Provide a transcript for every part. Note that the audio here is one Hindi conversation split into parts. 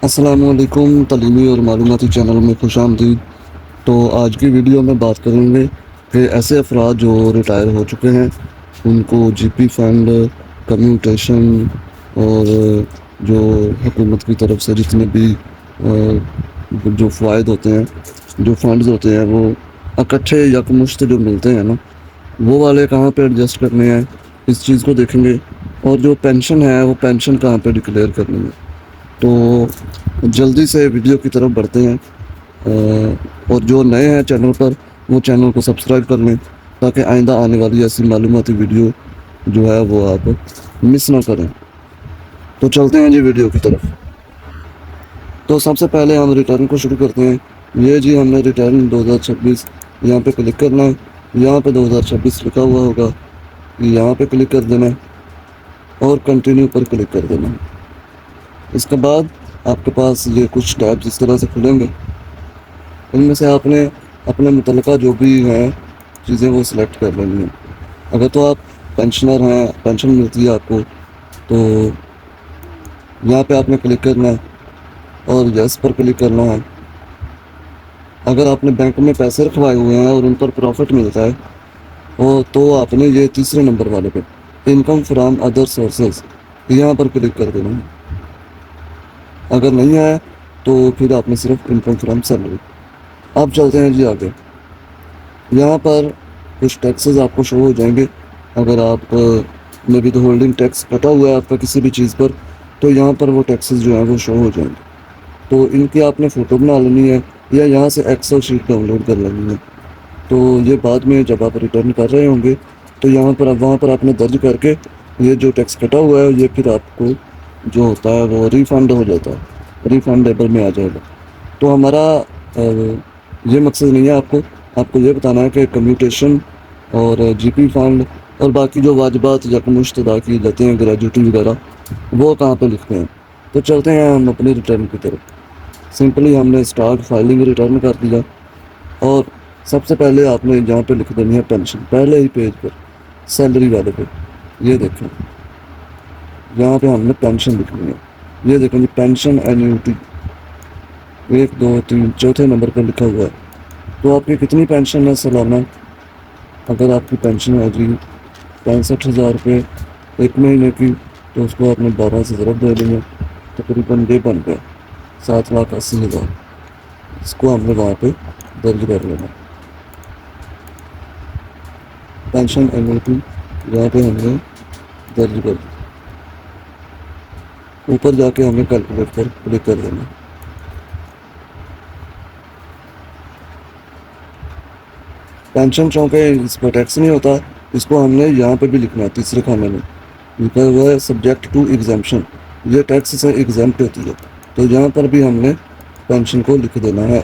अस्सलामुअलैकुम तलीमी और मालूमाती चैनल में खुशामदीद। तो आज की वीडियो में बात करेंगे कि ऐसे अफराद जो रिटायर हो चुके हैं उनको जीपी फंड, कम्यूटेशन और जो हुकूमत की तरफ से जितने भी जो फ़वाद होते हैं, जो फंड्स होते हैं, वो इकट्ठे यकमुश्त जो मिलते हैं ना, वो वाले कहाँ पे एडजस्ट करने हैं, इस चीज़ को देखेंगे। और जो पेंशन है वो पेंशन कहाँ पे डिक्लेयर करनी है। तो जल्दी से वीडियो की तरफ बढ़ते हैं। और जो नए हैं चैनल पर, वो चैनल को सब्सक्राइब कर लें ताकि आइंदा आने वाली ऐसी मालूमाती वीडियो जो है वो आप मिस ना करें। तो चलते हैं जी वीडियो की तरफ। तो सबसे पहले हम रिटर्न को शुरू करते हैं। ये जी हमने रिटर्न 2026 यहाँ पे क्लिक करना है। यहाँ पे 2026 लिखा हुआ होगा, यहाँ पे क्लिक कर देना है और कंटिन्यू पर क्लिक कर देना है। इसके बाद आपके पास ये कुछ टैब्स इस तरह से खुलेंगे। इनमें से आपने अपने मुतल्लिका जो भी हैं चीज़ें वो सिलेक्ट कर लेनी हैं। अगर तो आप पेंशनर हैं, पेंशन मिलती है आपको, तो यहाँ पे आपने क्लिक करना है और यस पर क्लिक करना है। अगर आपने बैंक में पैसे रखवाए हुए हैं और उन पर प्रॉफिट मिलता है तो आपने ये तीसरे नंबर वाले पे इनकम फ्राम अदर सोर्सेज यहाँ पर क्लिक कर देना है। अगर नहीं है तो फिर आपने सिर्फ इनकम फ्राम सैलरी। अब चलते हैं जी आगे। यहाँ पर कुछ टैक्सेस आपको शो हो जाएंगे। अगर आप में भी तो होल्डिंग टैक्स कटा हुआ है आपका किसी भी चीज़ पर, तो यहाँ पर वो टैक्सेस जो हैं वो शो हो जाएंगे। तो इनकी आपने फ़ोटो बना लेनी है या यहाँ से एक्सेल शीट डाउनलोड कर लेनी है। तो ये बाद में जब आप रिटर्न कर रहे होंगे तो यहाँ पर वहाँ पर आपने दर्ज करके ये जो टैक्स कटा हुआ है ये फिर आपको जो होता है वो रिफ़ंड हो जाता है, रिफंडेबल में आ जाएगा। तो हमारा ये मकसद नहीं है। आपको ये बताना है कि कम्यूटेशन और जीपी फंड और बाकी जो वाजिबात यकमुश्त अदा किए जाते हैं, ग्रेजुटी वगैरह, वो कहाँ पे लिखते हैं। तो चलते हैं हम अपने रिटर्न की तरफ। सिंपली हमने स्टार्ट फाइलिंग रिटर्न कर दिया और सबसे पहले आपने जहाँ पे लिख देनी है पेंशन, पहले ही पेज पर सैलरी वाले पे ये देखें, यहाँ पे हमने पेंशन लिखनी है। ये देखें जी, पेंशन एन्यूटी 1 2 3 चौथे नंबर पर लिखा हुआ है। तो आपकी कितनी पेंशन है सालाना। अगर आपकी पेंशन है जी 65,000 रुपये एक महीने की, तो उसको आपने 12 से ज़रब दे देंगे, तकरीबन ये बन गया 7,80,000। इसको हमने वहाँ पे दर्ज कर लेना। पेंशन एन्यूटी यहाँ पे हमने दर्ज कर दी। ऊपर जाके हमें कैलकुलेट पर क्लिक कर देना। पेंशन चौंके इस पर टैक्स नहीं होता, इसको हमने यहाँ पे भी लिखना है। तीसरे खाने में लिखा हुआ है सब्जेक्ट टू एग्जाम्पशन, ये टैक्स से एग्जाम्प्ट होती है। तो यहाँ पर भी हमने पेंशन को लिख देना है,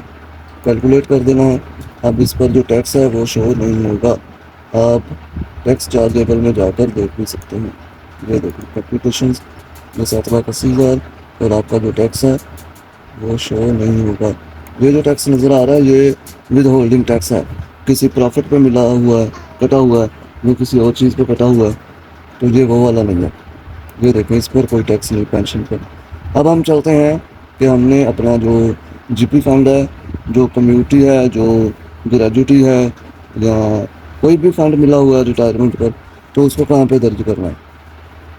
कैलकुलेट कर देना है। अब इस पर जो टैक्स है वो शो नहीं होगा, आप टैक्स चार्जेबल में जाकर देख भी सकते हैं। ये देखो कैलकुलेशन में 7,80,000 और आपका जो टैक्स है वो शो नहीं होगा। ये जो टैक्स नज़र आ रहा है ये विद होल्डिंग टैक्स है, किसी प्रॉफिट पे मिला हुआ है, कटा हुआ है, वो किसी और चीज़ पे कटा हुआ है, तो ये वो वाला नहीं है। ये देखें, इस पर कोई टैक्स नहीं पेंशन पर। अब हम चलते हैं कि हमने अपना जो जीपी फंड है, जो कम्युनिटी है, जो ग्रेजुटी है, या कोई भी फंड मिला हुआ है रिटायरमेंट पर, तो उसको कहाँ पे दर्ज करना है।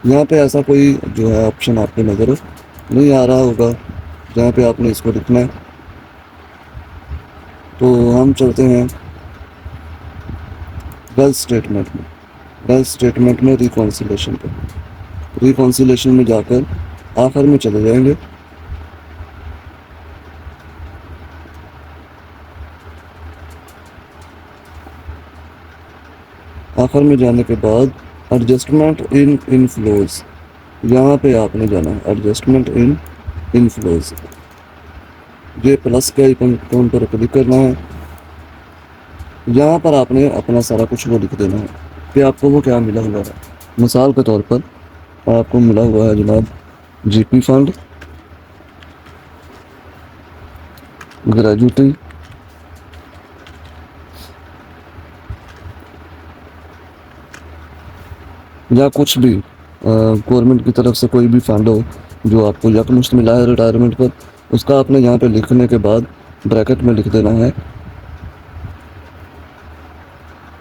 यहाँ पे ऐसा कोई जो है ऑप्शन आपको नज़र नहीं आ रहा होगा जहाँ पे आपने इसको लिखना है। तो हम चलते हैं वेल्थ स्टेटमेंट में। वेल्थ स्टेटमेंट में रिकॉन्सिलेशन पर, रिकॉन्सिलेशन में जाकर आखिर में चले जाएंगे। आखिर में जाने के बाद एडजस्टमेंट इन इनफ्लोज, यहाँ पे आपने जाना है एडजस्टमेंट इन इनफ्लोज। ये प्लस के आइकन पर क्लिक करना है। यहाँ पर आपने अपना सारा कुछ वो लिख देना है कि आपको वो क्या मिला हुआ है। मिसाल के तौर पर आपको मिला हुआ है जनाब जीपी फंड, ग्रेजुटी, या कुछ भी गवर्नमेंट की तरफ से कोई भी फंड हो जो आपको यकमुश्त मिला है रिटायरमेंट पर, उसका आपने यहाँ पे लिखने के बाद ब्रैकेट में लिख देना है,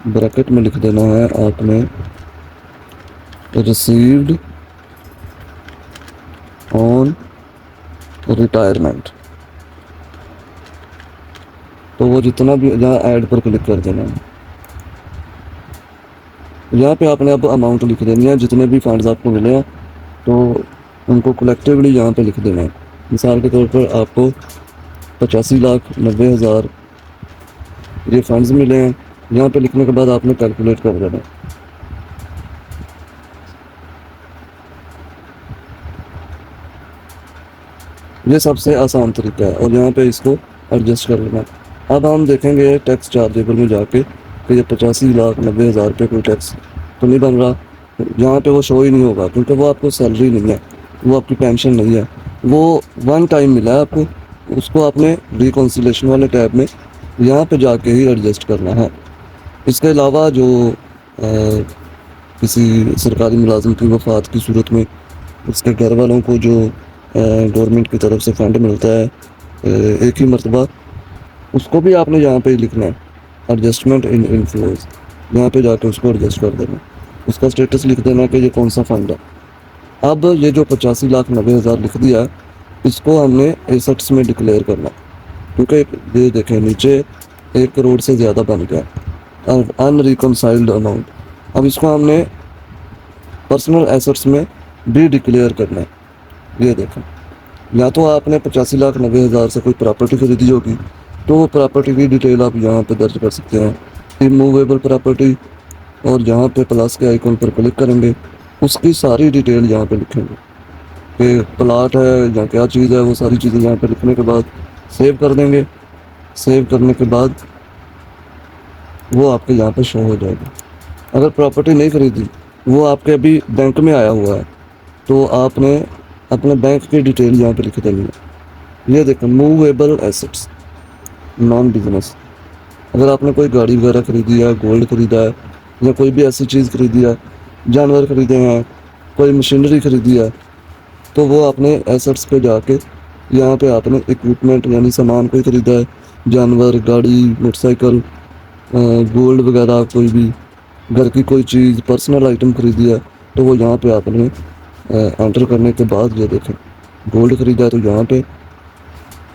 ब्रैकेट में लिख देना है आपने रिसीव्ड ऑन रिटायरमेंट। तो वो जितना भी यहाँ ऐड पर क्लिक कर देना है। यहाँ पे आपने अब अमाउंट लिख देनी है, जितने भी फंड्स आपको मिले हैं तो उनको कलेक्टिवली यहाँ पे लिख देना है। मिसाल के तौर पर आपको 85,90,000 ये फंड्स मिले हैं। यहाँ पे लिखने के बाद आपने कैलकुलेट कर देना है। ये सबसे आसान तरीका है और यहाँ पे इसको एडजस्ट कर लेना है। अब हम देखेंगे टैक्स चार्जेबल में जाके कि ये 85,90,000 रुपये कोई टैक्स तो नहीं बन रहा। यहाँ पे वो शो ही नहीं होगा क्योंकि वो आपको सैलरी नहीं है, वो आपकी पेंशन नहीं है, वो वन टाइम मिला है आपको। उसको आपने रिकॉन्सिलेशन वाले टैब में यहाँ पे जाके ही एडजस्ट करना है। इसके अलावा जो किसी सरकारी मुलाजिम की वफ़ात की सूरत में उसके घर वालों को जो गवर्नमेंट की तरफ से फंड मिलता है एक ही मरतबा, उसको भी आपने यहाँ पे लिखना है एडजस्टमेंट इन इनफ्लोज। यहाँ पे जाके उसको एडजस्ट कर देना, उसका स्टेटस लिख देना कि ये कौन सा फंड है। अब ये जो 85,90,000 लिख दिया इसको हमने एसेट्स में डिक्लेयर करना, क्योंकि ये देखें नीचे 1 करोड़ से ज़्यादा बन गया अनरिकनसाइल्ड अमाउंट। अब इसको हमने पर्सनल एसेट्स में भी डिक्लेयर करना है। ये देखें, या तो आपने 85,90,000 से कोई प्रॉपर्टी खरीदी होगी तो वो प्रॉपर्टी की डिटेल आप यहाँ पे दर्ज कर सकते हैं, इमूवेबल प्रॉपर्टी, और यहाँ पे प्लस के आइकन पर क्लिक करेंगे उसकी सारी डिटेल यहाँ पे लिखेंगे कि प्लाट है या क्या चीज़ है। वो सारी चीज़ें यहाँ पे लिखने के बाद सेव कर देंगे। सेव करने के बाद वो आपके यहाँ पे शो हो जाएगा। अगर प्रॉपर्टी नहीं खरीदी, वो आपके अभी बैंक में आया हुआ है, तो आपने अपने बैंक की डिटेल यहाँ पे लिख देनी है। ये देखें, मूवेबल एसेट्स नॉन बिजनेस। अगर आपने कोई गाड़ी वगैरह खरीदी है, गोल्ड खरीदा है या कोई भी ऐसी चीज़ खरीदी है, जानवर खरीदे हैं, कोई मशीनरी खरीदी है, तो वो आपने एसेट्स पे जाके यहाँ पे आपने इक्विपमेंट यानी सामान कोई खरीदा है, जानवर, गाड़ी, मोटरसाइकिल, गोल्ड वगैरह, कोई भी घर की कोई चीज़, पर्सनल आइटम खरीदी है, तो वो यहाँ पे आपने एंटर करने के बाद ये देखें गोल्ड खरीदा है तो यहाँ पे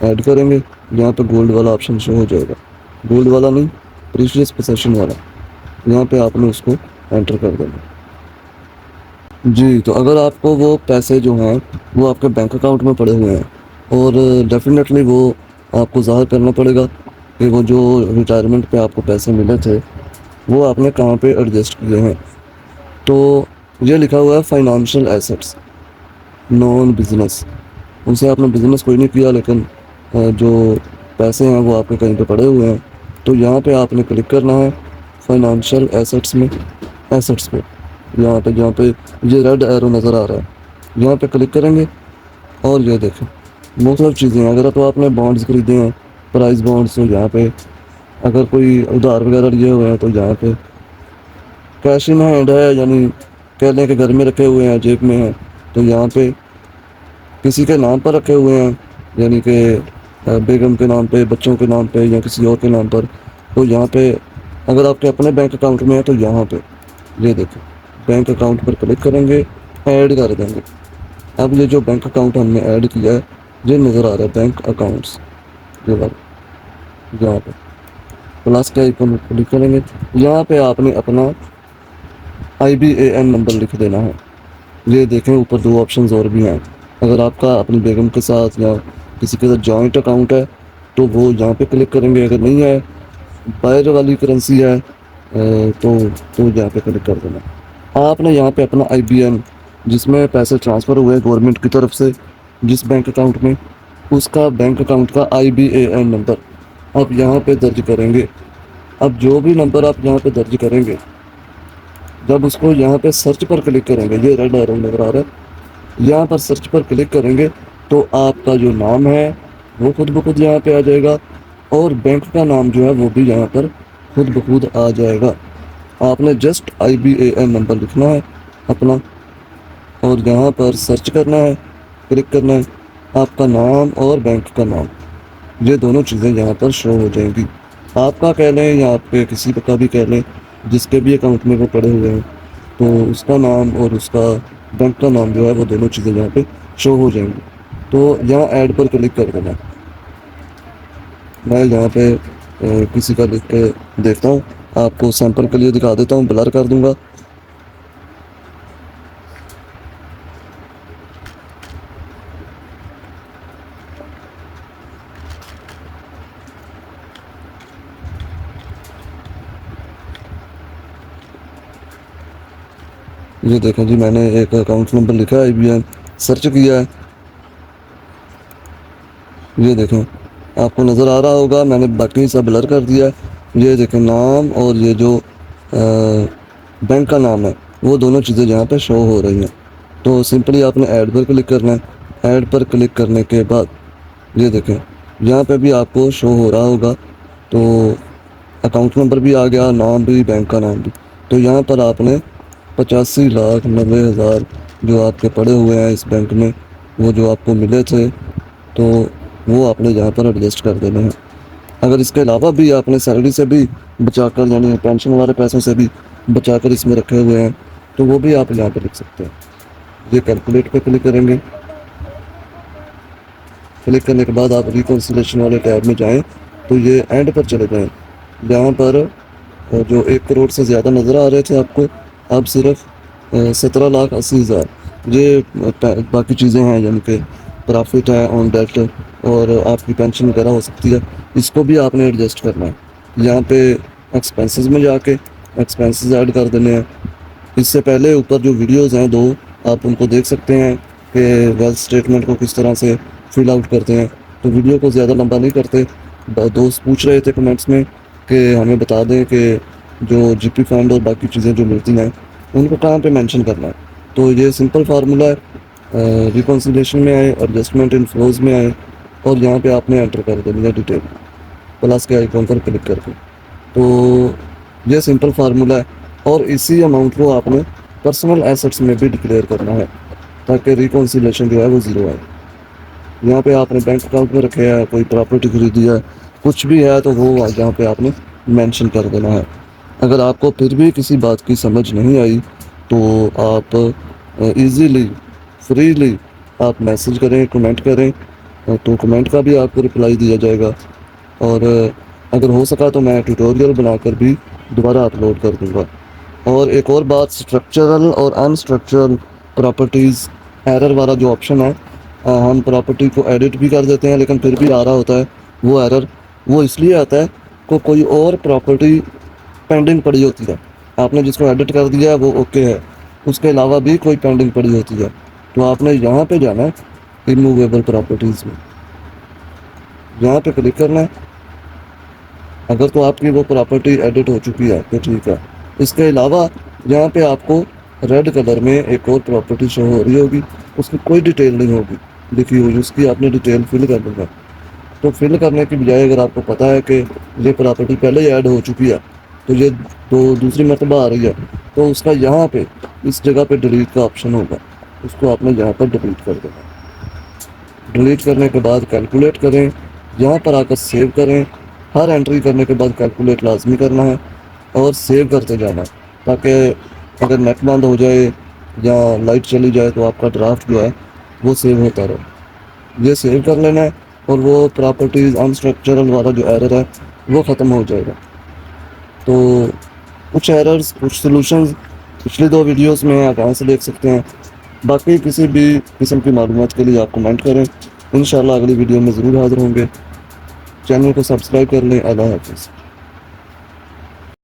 ऐड करेंगे। यहाँ पे गोल्ड वाला ऑप्शन शो हो जाएगा, गोल्ड वाला नहीं, प्रीशियस पोसेशन वाला। यहाँ पे आपने उसको एंटर कर देना जी। तो अगर आपको वो पैसे जो हैं वो आपके बैंक अकाउंट में पड़े हुए हैं और डेफिनेटली वो आपको ज़ाहिर करना पड़ेगा कि वो जो रिटायरमेंट पे आपको पैसे मिले थे वो आपने कहाँ पे एडजस्ट किए हैं। तो ये लिखा हुआ है फाइनेंशियल एसेट्स नॉन बिजनेस। उनसे आपने बिजनेस कोई नहीं किया, लेकिन जो पैसे हैं वो आपके कहीं पे पड़े हुए हैं, तो यहाँ पे आपने क्लिक करना है फाइनेंशियल एसेट्स में, एसेट्स पे यहाँ पे जहाँ पे ये रेड एरो नज़र आ रहा है यहाँ पे क्लिक करेंगे। और ये देखें मुख्तलिफ चीज़ें हैं। अगर तो आपने बॉन्ड्स खरीदे हैं, प्राइस बॉन्ड्स, तो यहाँ पे अगर कोई उधार वगैरह लिए हुए हैं तो यहाँ पे कैश इन हैंड है, यानी कह लें कि घर में रखे हुए हैं, जेब में हैं, तो यहाँ पे किसी के नाम पर रखे हुए हैं, यानी कि बेगम के नाम पे, बच्चों के नाम पे या किसी और के नाम पर, तो यहाँ पे अगर आपके अपने बैंक अकाउंट में है तो यहाँ पे ये देखें बैंक अकाउंट पर क्लिक करेंगे, ऐड कर देंगे। अब ये जो बैंक अकाउंट हमने ऐड किया है ये नज़र आ रहा है बैंक अकाउंट्स, ये वाला यहाँ पे प्लस के आइकन पर क्लिक करेंगे। यहाँ पे आपने अपना IBAN नंबर लिख देना है। ये देखें ऊपर 2 ऑप्शंस और भी हैं। अगर आपका अपनी बेगम के साथ या किसी के साथ जॉइंट अकाउंट है तो वो यहाँ पे क्लिक करेंगे। अगर नहीं है, बाहर वाली करेंसी है, तो यहाँ पे क्लिक कर देना। आपने यहाँ पे अपना IBAN जिसमें पैसे ट्रांसफ़र हुए गवर्नमेंट की तरफ से जिस बैंक अकाउंट में, उसका बैंक अकाउंट का IBAN नंबर आप यहाँ पे दर्ज करेंगे। अब जो भी नंबर आप यहाँ पे दर्ज करेंगे, जब उसको यहाँ पे सर्च पर क्लिक करेंगे, ये रेड एरो नज़र आ रहा है, यहाँ पर सर्च पर क्लिक करेंगे तो आपका जो नाम है वो खुद ब खुद यहाँ पे आ जाएगा और बैंक का नाम जो है वो भी यहाँ पर खुद ब खुद आ जाएगा। आपने जस्ट IBAN नंबर लिखना है अपना और यहाँ पर सर्च करना है क्लिक करना है। आपका नाम और बैंक का नाम, ये दोनों चीज़ें यहाँ पर शो हो जाएंगी। आपका कह लें या आपके किसी का भी कह लें, जिसके भी अकाउंट में वो पड़े हुए हैं, तो उसका नाम और उसका बैंक का नाम जो है वो दोनों चीज़ें यहाँ पे शो हो जाएंगी। तो यहाँ ऐड पर क्लिक कर देना। मैं यहाँ पे किसी का लिख के देखता हूँ, आपको सैंपल के लिए दिखा देता हूँ, ब्लर कर दूंगा। ये देखें जी, मैंने एक अकाउंट नंबर लिखा है, IBN सर्च किया है। ये देखें, आपको नज़र आ रहा होगा, मैंने बाकी सब ब्लर कर दिया है। ये देखें, नाम और ये जो बैंक का नाम है वो दोनों चीज़ें यहाँ पे शो हो रही हैं। तो सिंपली आपने ऐड पर क्लिक करना है। ऐड पर क्लिक करने के बाद ये देखें, यहाँ पे भी आपको शो हो रहा होगा। तो अकाउंट नंबर भी आ गया, नाम भी, बैंक का नाम भी। तो यहाँ पर आपने 85,90,000 जो आपके पड़े हुए हैं इस बैंक में, वो जो आपको मिले थे, तो वो आपने यहाँ पर एडजस्ट कर देने हैं। अगर इसके अलावा भी आपने सैलरी से भी बचाकर, यानी पेंशन वाले पैसों से भी बचाकर इसमें रखे हुए हैं, तो वो भी आप यहाँ पर लिख सकते हैं। ये कैलकुलेट पे क्लिक करेंगे। क्लिक करने के बाद आप रिकॉन्सिलेशन वाले टैब में जाएं, तो ये एंड पर चले जाएं। यहाँ पर जो 1 करोड़ से ज़्यादा नज़र आ रहे थे आपको, अब सिर्फ 17,80,000 ये बाकी चीज़ें हैं, यानी कि प्रॉफिट है ऑन डेट और आपकी पेंशन वगैरह हो सकती है, इसको भी आपने एडजस्ट करना है। यहाँ पे एक्सपेंसेस में जाके एक्सपेंसेस ऐड कर देने हैं। इससे पहले ऊपर जो वीडियोस हैं 2, आप उनको देख सकते हैं कि वेल्थ स्टेटमेंट को किस तरह से फिल आउट करते हैं। तो वीडियो को ज़्यादा लंबा नहीं करते। दोस्त पूछ रहे थे कमेंट्स में कि हमें बता दें कि जो GP फंड और बाकी चीज़ें जो मिलती हैं उनको कहाँ पे मेंशन करना है। तो ये सिंपल फार्मूला है। रिकॉन्सिलेशन में आए, एडजस्टमेंट इन फ्लोज में आए और यहाँ पे आपने एंटर कर देनी है डिटेल, प्लस के आइकॉन पर क्लिक करके। तो ये सिंपल फार्मूला है और इसी अमाउंट को आपने पर्सनल एसेट्स में भी डिक्लेयर करना है, ताकि रिकॉन्सिलेशन जो है वो ज़ीरो आए। यहाँ पे आपने बैंक अकाउंट में रखे हैं, कोई प्रॉपर्टी खरीदी है, कुछ भी है, तो वो यहाँ पे आपने मेंशन कर देना है। अगर आपको फिर भी किसी बात की समझ नहीं आई, तो आप इजीली, फ्रीली आप मैसेज करें, कमेंट करें, तो कमेंट का भी आपको रिप्लाई दिया जाएगा। और अगर हो सका तो मैं ट्यूटोरियल बनाकर भी दोबारा अपलोड कर दूँगा। और एक और बात, स्ट्रक्चरल और अनस्ट्रक्चरल प्रॉपर्टीज़ एरर वाला जो ऑप्शन है, हम प्रॉपर्टी को एडिट भी कर देते हैं लेकिन फिर भी आ रहा होता है वो एरर। वो इसलिए आता है कि कोई और प्रॉपर्टी पेंडिंग पड़ी होती है, आपने जिसको एडिट कर दिया है वो ओके है, उसके अलावा भी कोई पेंडिंग पड़ी होती है, तो आपने यहाँ पे जाना है रिमूवेबल प्रॉपर्टीज़ में, यहाँ पे क्लिक करना है। अगर तो आपकी वो प्रॉपर्टी एडिट हो चुकी है तो ठीक है। इसके अलावा यहाँ पे आपको रेड कलर में एक और प्रॉपर्टी शो हो रही होगी, उसकी कोई डिटेल नहीं होगी लिखी हुई, उसकी आपने डिटेल फिल कर देना। तो फिल करने की बजाय अगर आपको पता है कि ये प्रॉपर्टी पहले ही ऐड हो चुकी है, तो ये तो दूसरी मरतबा आ रही है, तो उसका यहाँ पे इस जगह पे डिलीट का ऑप्शन होगा, उसको आपने यहाँ पर डिलीट कर देना। डिलीट करने के बाद कैलकुलेट करें, यहाँ पर आकर सेव करें। हर एंट्री करने के बाद कैलकुलेट लाजमी करना है और सेव करते जाना, ताकि अगर नेट बंद हो जाए या लाइट चली जाए तो आपका ड्राफ्ट जो है वो सेव होता रहे। ये सेव कर लेना है और वो प्रॉपर्टीज़ अनस्ट्रक्चरल वाला जो एरर है वो ख़त्म हो जाएगा। तो कुछ एरर्स, कुछ सॉल्यूशंस पिछली 2 वीडियोस में आप यहाँ से देख सकते हैं। बाकी किसी भी किस्म की मालूमात के लिए आप कमेंट करें, इंशाल्लाह अगली वीडियो में ज़रूर हाज़िर होंगे। चैनल को सब्सक्राइब कर लें। अल्लाह हाफ़िज़।